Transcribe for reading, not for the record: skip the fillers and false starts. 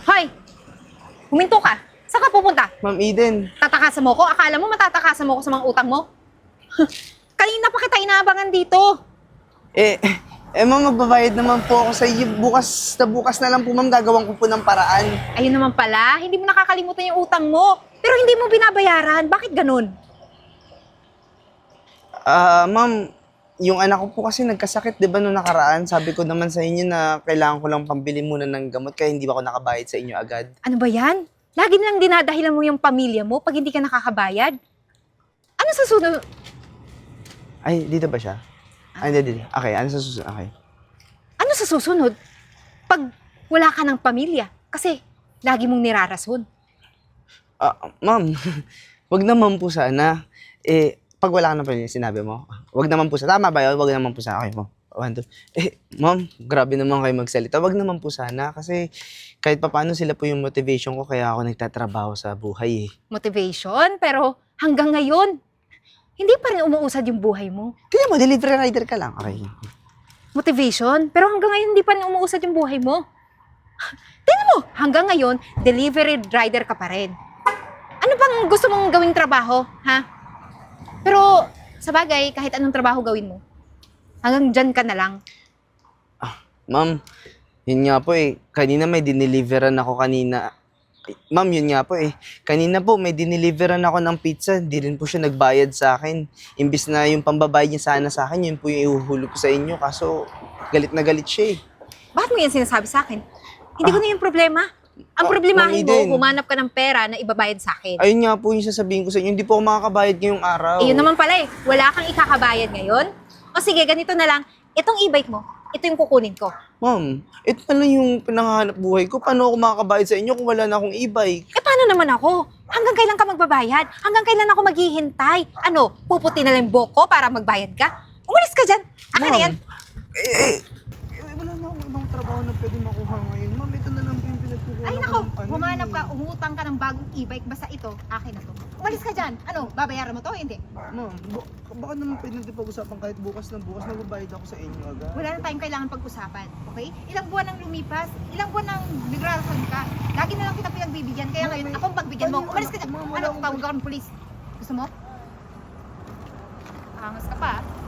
Hoy! Huminto ka! Saan ka pupunta? Ma'am Eden. Tatakasan mo ko? Akala mo matatakasan mo ko sa mga utang mo? Kanina pa kita inaabangan dito. Ma'am, magbabayad naman po ako sa iyo. Bukas na lang po, ma'am, gagawin ko po ng paraan. Ayun naman pala, hindi mo nakakalimutan yung utang mo. Pero hindi mo binabayaran. Bakit ganun? Ma'am, yung anak ko po kasi nagkasakit, di ba, noong nakaraan? Sabi ko naman sa inyo na kailangan ko lang pambili muna ng gamot kaya hindi ba ako nakabayad sa inyo agad. Ano ba yan? Lagi nilang dinadahilan mo yung pamilya mo pag hindi ka nakakabayad. Ano sa sunod? Ay, dito ba siya? Ay, hindi. Okay, ano sa susunod? Okay. Ano sa susunod? Pag wala ka ng pamilya. Kasi lagi mong nirarason. Ma'am, wag naman po sana. Pag wala ka na pala sinabi mo, wag naman po sana. Tama ba yun? Wag naman po sana. Okay mo. One, two. Ma'am, grabe naman kayo magsalita. Wag naman po sana. Kasi kahit papaano sila po yung motivation ko kaya ako nagtatrabaho sa buhay eh. Motivation? Pero hanggang ngayon, hindi pa rin umuusad yung buhay mo. Tingnan mo, delivery rider ka lang. Okay. Motivation? Pero hanggang ngayon, hindi pa rin umuusad yung buhay mo. Tingnan mo, hanggang ngayon, delivery rider ka pa rin. Ano bang gusto mong gawing trabaho, ha? Pero, sa bagay, kahit anong trabaho gawin mo, hanggang dyan ka na lang. Ma'am, yun nga po eh. Kanina may dineliveran ako kanina. Ma'am, yun nga po eh. Kanina po may dineliveran ako ng pizza. Hindi rin po siya nagbayad sa akin. Imbis na yung pambabayad niya sana sa akin, yun po yung ihuhulog ko sa inyo. Kaso, galit na galit siya eh. Bakit mo yan sinasabi sa akin? Hindi ko na yung problema. Ang problemahin Ma'am Eden. mo, humanap ka ng pera na ibabayad sa akin. Ayun nga po yung sasabihin ko sa inyo. Hindi po ako makakabayad ngayong araw. Eh, yun naman pala eh. Wala kang ikakabayad ngayon. O sige, ganito na lang. Itong e-bike mo, ito yung kukunin ko. Ma'am, ito na lang yung pinangahanap buhay ko. Paano ako makakabayad sa inyo kung wala na akong e-bike? Eh, paano naman ako? Hanggang kailan ka magbabayad? Hanggang kailan ako maghihintay? Ano, puputi na lang yung buhok ko para magbayad ka? Umalis ka dyan! Akin na yan! Wala na akong ibang trabaho na pwede makuha ngayon. Ma'am, ito na lang po yung pinagkukuha Ay ko nako, ng ano humanap eh. ka, umutang ka ng bagong e-bike, basta ito, akin na to. Umalis ka dyan! Ano, babayaran mo to o hindi? Ma'am, baka naman pwede natin pag-usapan kahit bukas magbabayad ako sa inyo agad. Wala na tayong kailangan pag-usapan, okay? Ilang buwan nang lumipas, ilang buwan nang nagrarason ka, lagi na lang kita pinagbibigyan, kaya ngayon, akong pagbigyan mo, umalis ka dyan! Ano, tawag ako ng polis. Gusto mo? Angas ka pa, ah.